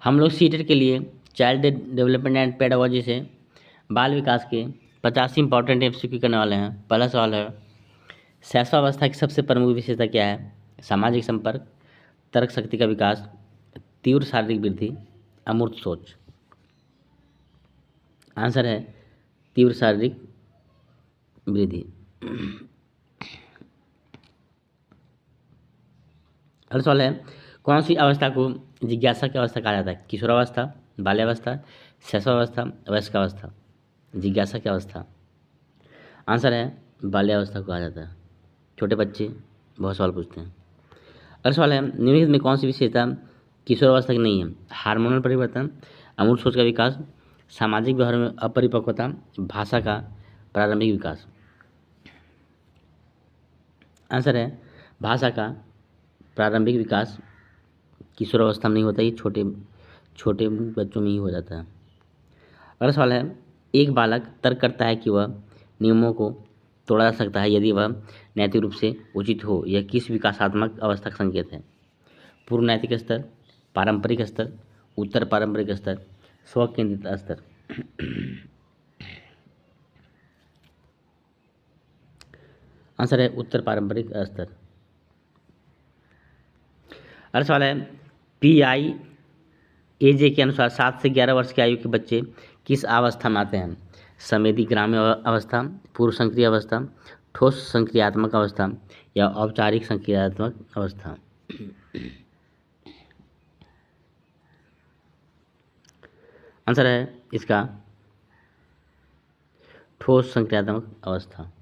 हम लोग सीटेट के लिए चाइल्ड डेवलपमेंट एंड पेडागोजी से बाल विकास के 50 इंपॉर्टेंट एमसीक्यू करने वाले हैं। पहला सवाल है, शैशवावस्था की सबसे प्रमुख विशेषता क्या है? सामाजिक संपर्क, तर्क शक्ति का विकास, तीव्र शारीरिक वृद्धि, अमूर्त सोच। आंसर है तीव्र शारीरिक वृद्धि। अगला सवाल है, कौन सी अवस्था को जिज्ञासा की अवस्था कहा जाता है? किशोरावस्था, बाल्यावस्था, शैशवावस्था, वयस्कावस्था। जिज्ञासा की अवस्था। आंसर है बाल्यावस्था को कहा जाता है। छोटे बच्चे बहुत सवाल पूछते हैं। अगला सवाल है, निम्नलिखित में कौन सी विशेषता किशोरावस्था की नहीं है? हार्मोनल परिवर्तन, अमूर्त सोच का विकास, सामाजिक व्यवहार में अपरिपक्वता, भाषा का प्रारंभिक विकास। आंसर है भाषा का प्रारंभिक विकास किशोरावस्था में नहीं होता, ये छोटे बच्चों में ही हो जाता है। अगला सवाल है, एक बालक तर्क करता है कि वह नियमों को तोड़ा जा सकता है यदि वह नैतिक रूप से उचित हो। यह किस विकासात्मक अवस्था का संकेत है? पूर्व नैतिक स्तर, पारंपरिक स्तर, उत्तर पारंपरिक स्तर, स्व केंद्रित स्तर। आंसर है उत्तर पारंपरिक स्तर। अगला सवाल है, PIAJ के अनुसार 7 से 11 वर्ष की आयु के बच्चे किस अवस्था में आते हैं? संवेदी ग्राम्य अवस्था, पूर्व संक्रिय अवस्था, ठोस संक्रियात्मक अवस्था या औपचारिक संक्रियात्मक अवस्था। आंसर है इसका ठोस संक्रियात्मक अवस्था।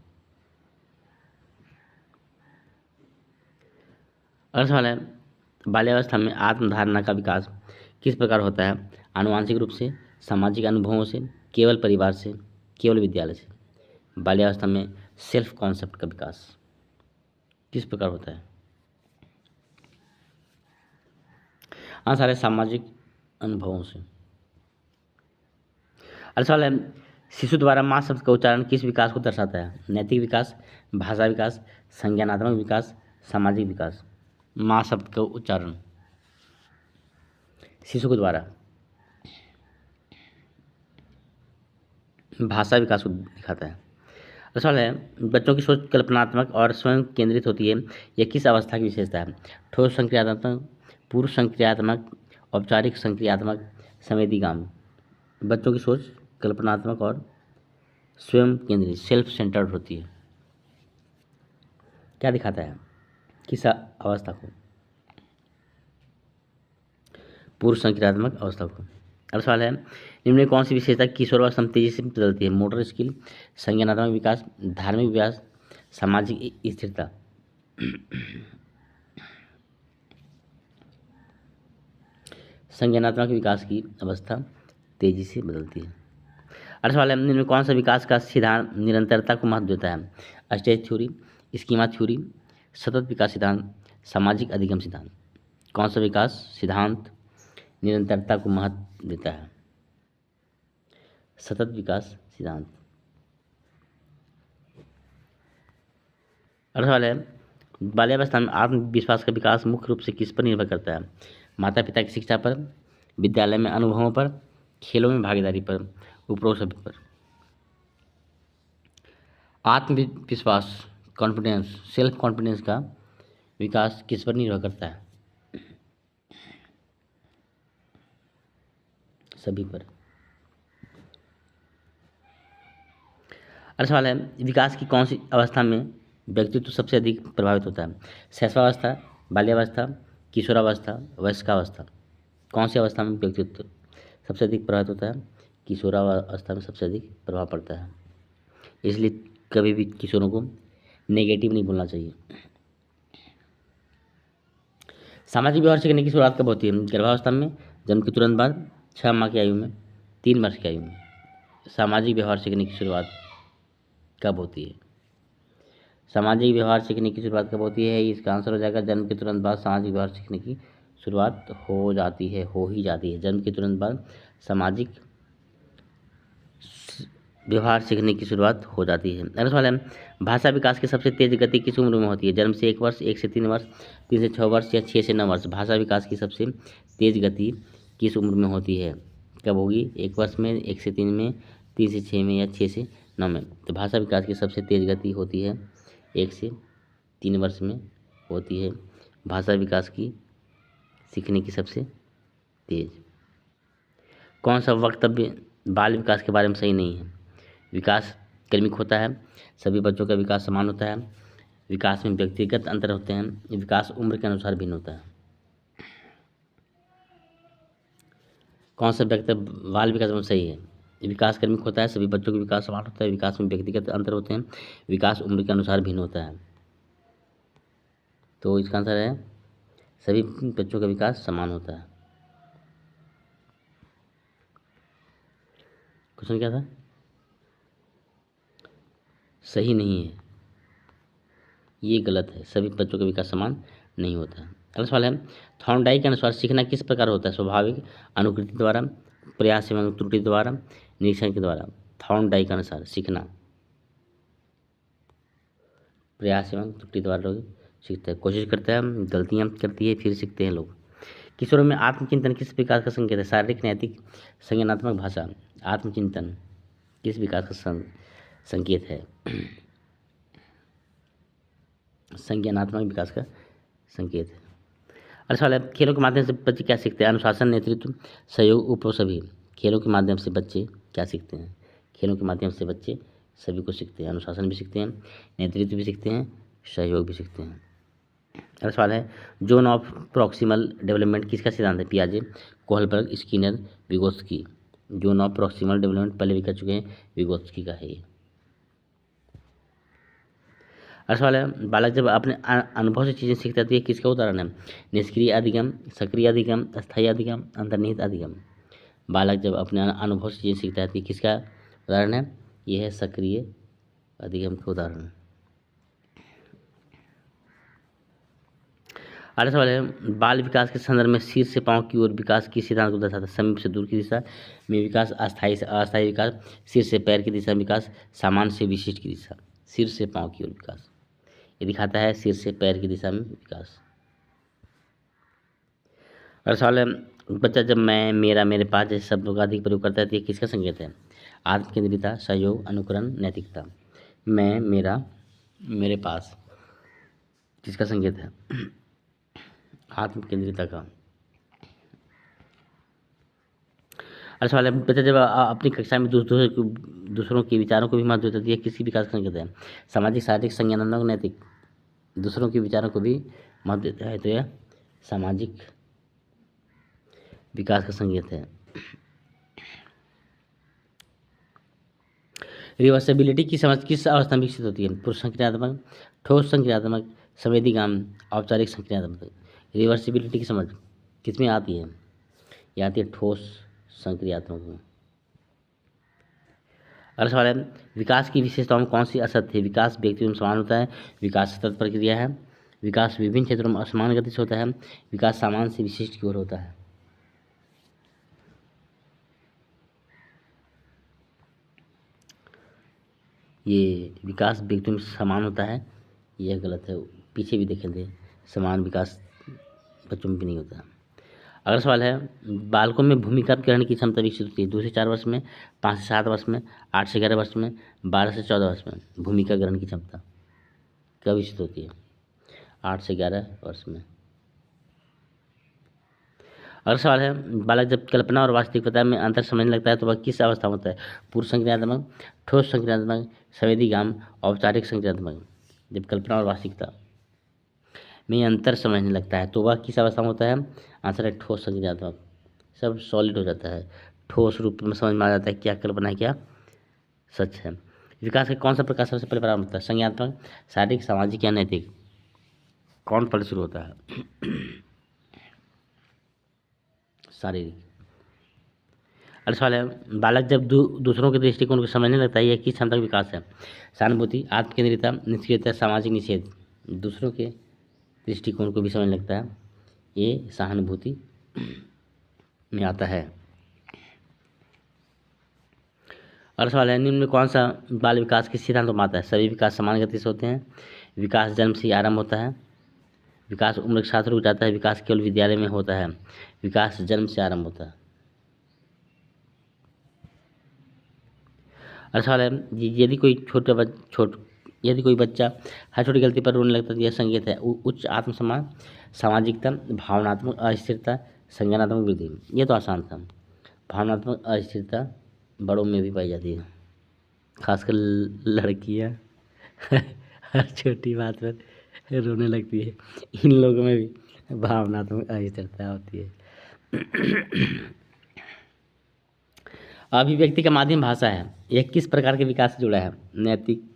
अगला सवाल है, बाल्यावस्था में आत्मधारणा का विकास किस प्रकार होता है? आनुवांशिक रूप से, सामाजिक अनुभवों से, केवल परिवार से, केवल विद्यालय से। बाल्यावस्था में सेल्फ कॉन्सेप्ट का विकास किस प्रकार होता है? आंसर है सामाजिक अनुभवों से। अगला सवाल है, शिशु द्वारा माँ शब्द का उच्चारण किस विकास को दर्शाता है? नैतिक विकास, भाषा विकास, संज्ञानात्मक विकास, सामाजिक विकास। माँ शब्द का उच्चारण शिशु के द्वारा भाषा विकास को दिखाता है। सवाल है, बच्चों की सोच कल्पनात्मक और स्वयं केंद्रित होती है, यह किस अवस्था की विशेषता है? ठोस संक्रियात्मक, पूर्व संक्रियात्मक, औपचारिक संक्रियात्मक, संवेदीगामी। बच्चों की सोच कल्पनात्मक और स्वयं केंद्रित, सेल्फ सेंटर्ड होती है। क्या दिखाता है किस अवस्था को? पूर्व संक्रियात्मक अवस्था को। अब सवाल है, निम्न में कौन सी विशेषता किशोरावस्था में तेजी से बदलती है? मोटर स्किल, संज्ञानात्मक विकास, धार्मिक विकास, सामाजिक स्थिरता। संज्ञानात्मक विकास की अवस्था तेजी से बदलती है। अगला सवाल है, निम्न में कौन सा विकास का सिद्धांत निरंतरता को महत्व देता है? स्टेज थ्योरी, स्कीमा थ्योरी, सतत विकास सिद्धांत, सामाजिक अधिगम सिद्धांत। कौन सा विकास सिद्धांत निरंतरता को महत्व देता है? सतत विकास सिद्धांत। अगला सवाल है, बाल्यावस्था में आत्मविश्वास का विकास मुख्य रूप से किस पर निर्भर करता है? माता पिता की शिक्षा पर, विद्यालय में अनुभवों पर, खेलों में भागीदारी पर, उपरोक्त सभी पर। आत्मविश्वास, कॉन्फिडेंस, सेल्फ कॉन्फिडेंस का विकास किस पर निर्भर करता है? सभी पर। अगला सवाल है, विकास की कौन सी अवस्था में व्यक्तित्व सबसे अधिक प्रभावित होता है? शैशवावस्था, बाल्यावस्था, किशोरावस्था, वयस्कावस्था। कौन सी अवस्था में व्यक्तित्व सबसे अधिक प्रभावित होता है? किशोरावस्था में सबसे अधिक प्रभाव पड़ता है। इसलिए कभी भी किशोरों को नेगेटिव नहीं बोलना चाहिए। सामाजिक व्यवहार सीखने की शुरुआत कब होती है? गर्भावस्था में, जन्म के तुरंत बाद, 6 माह की आयु में, 3 वर्ष की आयु में। सामाजिक व्यवहार सीखने की शुरुआत कब होती है? सामाजिक व्यवहार सीखने की शुरुआत कब होती है? इसका आंसर हो जाएगा जन्म के तुरंत बाद सामाजिक व्यवहार सीखने की शुरुआत हो जाती है, हो ही जाती है। जन्म के तुरंत बाद सामाजिक व्यवहार सीखने की शुरुआत हो जाती है। अगला सवाल है, भाषा विकास की सबसे तेज गति किस उम्र में होती है? जन्म से 1 वर्ष, 1 से 3 वर्ष, 3 से 6 वर्ष या 6 से 9 वर्ष। भाषा विकास की सबसे तेज गति किस उम्र में होती है? कब होगी? 1 वर्ष में, 1 से 3 में, 3 से 6 में या 6 से 9 में? तो भाषा विकास की सबसे तेज़ गति होती है 1 से 3 वर्ष में होती है भाषा विकास की सीखने की सबसे तेज। कौन सा वक्तव्य बाल विकास के बारे में सही नहीं है? विकास क्रमिक होता है, सभी बच्चों का विकास समान होता है, विकास में व्यक्तिगत अंतर होते हैं, विकास उम्र के अनुसार भिन्न होता है। कौन सा वक्तव्य बाल विकास में सही है? विकास क्रमिक होता है, सभी बच्चों का विकास समान होता है, विकास में व्यक्तिगत अंतर होते हैं, विकास उम्र के अनुसार भिन्न होता है। तो इसका आंसर है सभी बच्चों का विकास समान होता है। क्वेश्चन क्या था? सही नहीं है, ये गलत है, सभी बच्चों का विकास समान नहीं होता है। अगला सवाल है, थॉर्नडाइक के अनुसार सीखना किस प्रकार होता है? स्वाभाविक, अनुकृति द्वारा, प्रयास एवं त्रुटि द्वारा, निरीक्षण के द्वारा। थॉर्नडाइक के अनुसार सीखना प्रयास एवं त्रुटि द्वारा लोग सीखते हैं, कोशिश करते हैं, गलतियाँ करती है, फिर सीखते हैं लोग। किशोरों में आत्मचिंतन किस विकास का संकेत है? शारीरिक, नैतिक, संज्ञानात्मक, भाषा। आत्मचिंतन किस विकास का संकेत है? संज्ञानात्मक विकास का संकेत है। अगला सवाल है, खेलों के माध्यम से बच्चे क्या सीखते हैं? अनुशासन, नेतृत्व, सहयोग, उपरो सभी। खेलों के माध्यम से बच्चे क्या सीखते हैं? खेलों के माध्यम से बच्चे सभी को सीखते हैं, अनुशासन भी सीखते हैं, नेतृत्व भी सीखते हैं, सहयोग भी सीखते हैं। अगला सवाल है, जोन ऑफ प्रॉक्सिमल डेवलपमेंट किसका सिद्धांत है? पियाजे, Kohlberg, Skinner, Vygotsky. Zone of proximal development पहले भी कर चुके हैं, विगोत्स्की का है ये। अगला सवाल है, बालक जब अपने अनुभव से चीज़ें सीखता है तो ये किसका उदाहरण है? निष्क्रिय अधिगम, सक्रिय अधिगम, स्थायी अधिगम, अंतर्निहित अधिगम। बालक जब अपने अनुभव से चीज़ें सीखता है तो ये किसका उदाहरण है? ये है सक्रिय अधिगम का उदाहरण। अगला सवाल है, बाल विकास के संदर्भ में सिर से पाँव की ओर विकास की सिद्धांत को दर्शाता है? समीप से दूर की दिशा में विकास, अस्थायी से अस्थायी विकास, सिर से पैर की दिशा में विकास, सामान्य से विशिष्ट की दिशा। सिर से पाँव की ओर विकास ये दिखाता है सिर से पैर की दिशा में विकास। अगला सवाल है, बच्चा जब मैं, मेरा, मेरे पास जैसे शब्दों का अधिक प्रयोग करता है तो ये किसका संकेत है? आत्मकेंद्रिता, सहयोग, अनुकरण, नैतिकता। मैं, मेरा, मेरे पास किसका संकेत है? आत्मकेंद्रिता का। अगला सवाल है, बच्चा जब अपनी कक्षा में दूसरों के विचारों को भी महत्व देता है ये किसी विकास का संकेत है? सामाजिक, शारीरिक, संज्ञानात्मक, नैतिक। दूसरों के विचारों को भी महत्व देता है तो यह सामाजिक विकास का संकेत है। रिवर्सिबिलिटी की समझ किस अवस्था में विकसित होती है? पूर्व संक्रियात्मक, ठोस संक्रियात्मक, संवेदीगाम, औपचारिक संक्रियात्मक। रिवर्सिबिलिटी की समझ किसमें आती है? यह आती है ठोस संक्रियात्मक में। अगला सवाल है, विकास की विशेषताओं में कौन सी असत्य है? विकास व्यक्ति में समान होता है, विकास सतत प्रक्रिया है, विकास विभिन्न क्षेत्रों में असमान गति से होता है, विकास सामान्य से विशिष्ट की ओर होता है। ये विकास व्यक्ति में समान होता है, यह गलत है, पीछे भी देखेंगे समान विकास बच्चों में भी नहीं होता। अगला सवाल है, बालकों में भूमिका ग्रहण की क्षमता विकसित होती है? 2 से 4 वर्ष में, 5 से 7 वर्ष में, 8 से 11 वर्ष में, 12 से 14 वर्ष में। भूमिका ग्रहण की क्षमता कब विकसित होती है? 8 से 11 वर्ष में। अगला सवाल है, बालक जब कल्पना और वास्तविकता में अंतर समझने लगता है तो वह किस अवस्था में होता है? पूर्व संक्रियात्मक, ठोस संक्रियात्मक, संवेदीगाम, औपचारिक संक्रियात्मक। जब कल्पना और वास्तविकता में अंतर समझने लगता है तो वह किस अवस्था में होता है? आंसर है ठोस संक्रियात्मक। सब सॉलिड हो जाता है, ठोस रूप में समझ में आ जाता है क्या कल्पना है क्या सच है। विकास का कौन सा प्रकार सबसे पहले प्रारंभ होता है? संज्ञानात्मक, शारीरिक, सामाजिक या नैतिक? कौन पहले शुरू होता है? शारीरिक। अगला सवाल है, बालक जब दूसरों के दृष्टिकोण को समझने लगता है यह किस क्षमता का विकास है? सहानुभूति, आत्मकेंद्रिता, निष्क्रियता, सामाजिक निषेध। दूसरों के दृष्टिकोण को भी समझने लगता है, ये सहानुभूति में आता है। अगला सवाल है, निम्न में कौन सा बाल विकास के सिद्धांत में आता है? सभी विकास समान गति से होते हैं, विकास जन्म से ही आरंभ होता है, विकास उम्र के साथ रुक जाता है, विकास केवल विद्यालय में होता है, विकास जन्म से आरंभ होता है। अगला सवाल है, यदि कोई यदि कोई बच्चा हर छोटी गलती पर रोने लगता है तो यह संकेत है उच्च आत्मसम्मान, सामाजिकता, भावनात्मक अस्थिरता, संज्ञानात्मक वृद्धि। ये तो आसान था। भावनात्मक अस्थिरता बड़ों में भी पाई जाती है, खासकर लड़कियां हर छोटी बात पर रोने लगती है, इन लोगों में भी भावनात्मक अस्थिरता होती है। अभिव्यक्ति का माध्यम भाषा है, यह किस प्रकार के विकास से जुड़ा है? नैतिक,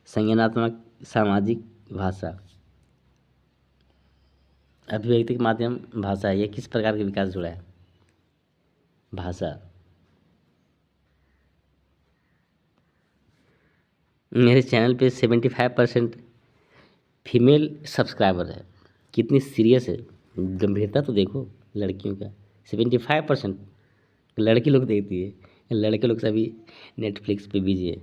संज्ञानात्मक, सामाजिक, भाषा। अभिव्यक्ति का माध्यम भाषा है, यह किस प्रकार के विकास से जुड़ा है? भाषा। मेरे चैनल पे 75% फीमेल सब्सक्राइबर है। कितनी सीरियस है, गंभीरता तो देखो लड़कियों का। 75% लड़की लोग देखती है, लड़के लोग सभी नेटफ्लिक्स पे बिजी है।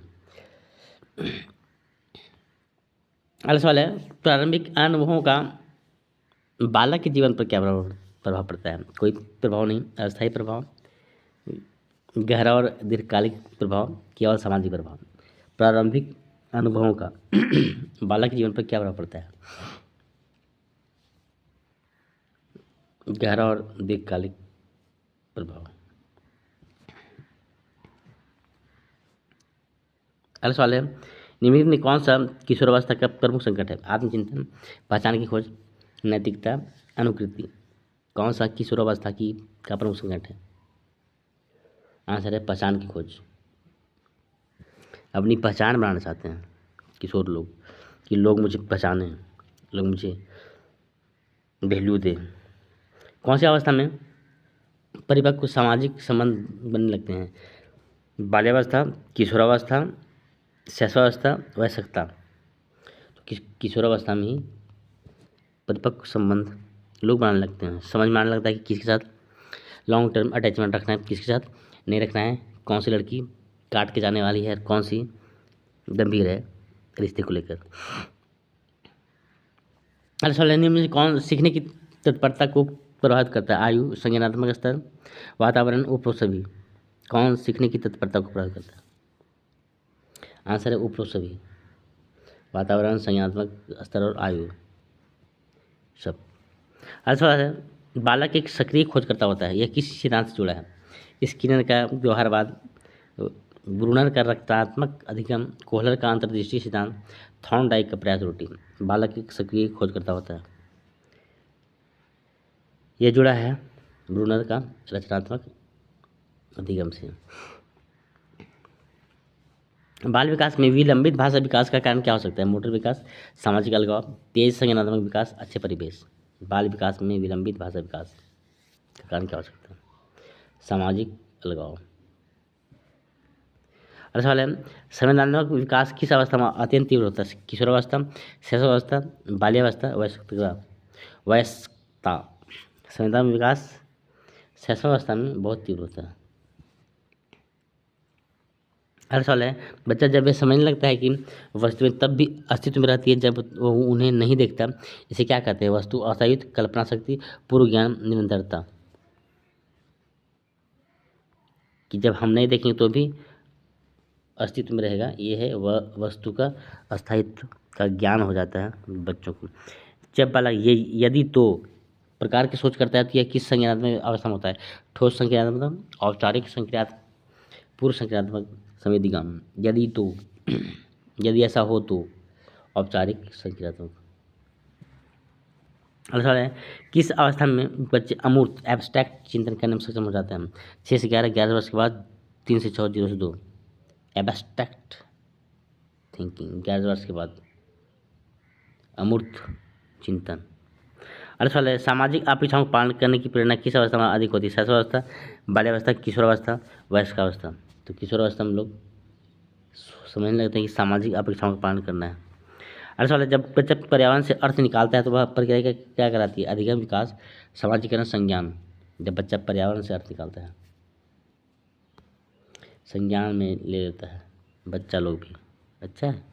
अगला सवाल है, प्रारंभिक अनुभवों का बालक के जीवन पर क्या प्रभाव पड़ता है? कोई प्रभाव नहीं, अस्थायी प्रभाव, गहरा और दीर्घकालिक प्रभाव, केवल सामाजिक प्रभाव। प्रारंभिक अनुभवों का बालक के जीवन पर क्या प्रभाव पड़ता है? गहरा और दीर्घकालिक प्रभाव। अगला सवाल है, निम्नलिखित में कौन सा किशोरावस्था का प्रमुख संकट है? आत्मचिंतन, पहचान की खोज, नैतिकता, अनुकृति। कौन सा किशोरावस्था का प्रमुख संकट है? आंसर है पहचान की खोज। अपनी पहचान बनाना चाहते हैं किशोर लोग, कि लोग मुझे पहचानें, लोग मुझे वैल्यू दें। कौन सी अवस्था में परिपक्व सामाजिक संबंध बनने लगते हैं? बाल्यावस्था, किशोरावस्था, शैशवावस्था, वयस्कता। तो किशोरावस्था में ही परिपक्व संबंध लोग बनाने लगते हैं, समझ में आने लगता है कि किसके साथ लॉन्ग टर्म अटैचमेंट रखना है, किसके साथ नहीं रखना है, कौन सी लड़की काट के जाने वाली है, कौन सी गंभीर है रिश्ते को लेकर। निम्न में कौन सीखने की तत्परता को प्रभावित करता है? आयु, संज्ञानात्मक स्तर, वातावरण, उपरोक्त सभी। कौन सीखने की तत्परता को प्रभावित करता है? आंसर है उपरोक्त सभी, वातावरण, संज्ञानात्मक स्तर और आयु सब। अगला है, बालक एक सक्रिय खोजकर्ता होता है, यह किस सिद्धांत से जुड़ा है? स्किनर का व्यवहारवाद, ब्रूनर का रक्तात्मक अधिगम, कोहलर का अंतर्दृष्टि सिद्धांत, थॉर्नडाइक का प्रयास त्रुटि। बालक एक सक्रिय खोजकर्ता होता है, यह जुड़ा है ब्रूनर का रचनात्मक अधिगम से। बाल विकास में विलंबित भाषा विकास का कारण क्या हो सकता है? मोटर विकास, सामाजिक अलगाव, तेज संज्ञानात्मक विकास, अच्छे परिवेश। बाल विकास में विलंबित भाषा विकास का कारण क्या हो सकता है? सामाजिक अलगाव। अगला सवाल है, संवैधानिक विकास किस अवस्था में अत्यंत तीव्र होता है? किशोरावस्था, शैशवावस्था, बाल्यावस्था, वयस्कता। संवैधानिक विकास शैशवावस्था में बहुत तीव्र होता है। अगला सवाल है, बच्चा जब यह समझने लगता है कि वस्तुएं तब भी अस्तित्व में रहती है जब वो उन्हें नहीं देखता, इसे क्या कहते हैं? वस्तु अस्थायित्व, कल्पना शक्ति, पूर्व ज्ञान, निरंतरता। कि जब हम नहीं देखेंगे तो भी अस्तित्व में रहेगा, ये है वह वस्तु का अस्थायित्व का ज्ञान हो जाता है बच्चों को। जब बालक ये यदि तो प्रकार की सोच करता है तो यह किस संज्ञानात्मक अवस्था में होता है? ठोस संज्ञानात्मक, औपचारिक संज्ञानात्मक, पूर्व संज्ञानात्मक, संवेदीगामी। यदि तो यदि ऐसा हो तो औपचारिक संज्ञानात्मक। अगला है, किस अवस्था में बच्चे अमूर्त एब्स्ट्रैक्ट चिंतन करने में सक्षम हो जाते हैं? 6 से 11, 11 वर्ष के बाद, 3 से 6, 0 से 2। एब्स्ट्रैक्ट थिंकिंग 11 वर्ष के बाद, अमूर्त चिंतन। अगला सवाल है, सामाजिक अपेक्षाओं का पालन करने की प्रेरणा किस अवस्था में अधिक होती है? शैशवावस्था, बाल्यावस्था, किशोरावस्था, वयस्कावस्था। तो किशोरावस्था में लोग समझने लगते हैं कि सामाजिक अपेक्षाओं का पालन करना है। अगला सवाल है, जब बच्चा पर्यावरण से अर्थ निकालता है तो वह प्रक्रिया क्या कराती है? अधिगम, विकास, समाजीकरण, संज्ञान। जब बच्चा पर्यावरण से अर्थ निकालता है, संज्ञान में ले लेता है बच्चा लोग भी, अच्छा है।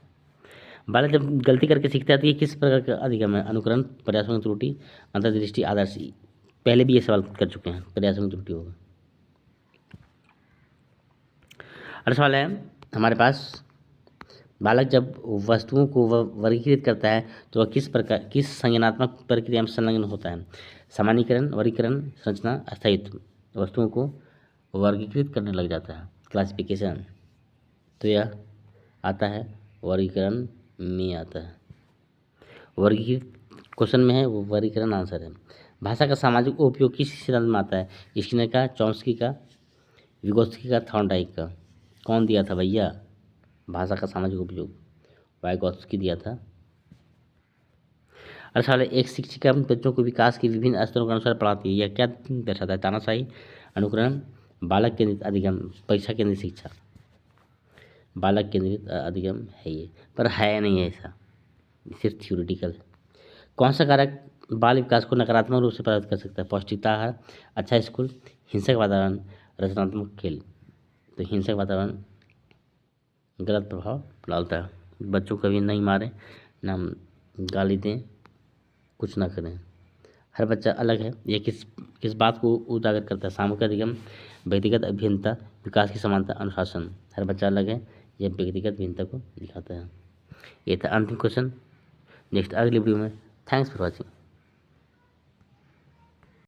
बालक जब गलती करके सीखता है तो ये किस प्रकार का अधिगम है? अनुकरण, प्रयासों में त्रुटि, अंतर्दृष्टि, आदर्श। पहले भी ये सवाल कर चुके हैं, प्रयासों में त्रुटि होगा। अगला सवाल है हमारे पास, बालक जब वस्तुओं को वर्गीकृत करता है तो वह किस संज्ञानात्मक प्रक्रिया में संलग्न होता है? सामान्यीकरण, वर्गीकरण, संरचना, स्थायित्व। वस्तुओं को वर्गीकृत करने लग जाता है, क्लासिफिकेशन। तो यह आता है वर्गीकरण में आता है। वर्गीकृत क्वेश्चन में है, वो वर्गीकरण आंसर है। भाषा का सामाजिक उपयोग किस सिद्धांत में आता है? स्किनर का, चॉम्स्की का, विगोत्स्की का, थॉर्नडाइक का। कौन दिया था भैया भाषा का सामाजिक उपयोग? वाइगोत्स्की दिया था। अच्छा, एक शिक्षिका अपने बच्चों को विकास के विभिन्न स्तरों के अनुसार पढ़ाती है, यह क्या दर्शाता है? तानाशाही, अनुकरण, बालक केंद्रित अधिगम, परीक्षा केंद्रित शिक्षा। बालक केंद्रित अधिगम है ये, पर है नहीं है ऐसा, सिर्फ थ्योरेटिकल। कौन सा कारक बाल विकास को नकारात्मक रूप से प्रभावित कर सकता है? पौष्टिकता आहार, अच्छा स्कूल, हिंसक वातावरण, रचनात्मक खेल। तो हिंसक वातावरण गलत प्रभाव डालता है। बच्चों को कभी नहीं मारें, ना गाली दें, कुछ ना करें। हर बच्चा अलग है, ये किस बात को उजागर करता है? सामूहिक अधिगम, व्यक्तिगत अभिन्नता, विकास की समानता, अनुशासन। हर बच्चा अलग है, यह व्यक्तिगत भिन्नता को दिखाता है। ये था अंतिम क्वेश्चन। नेक्स्ट अगली वीडियो में। Thanks for watching.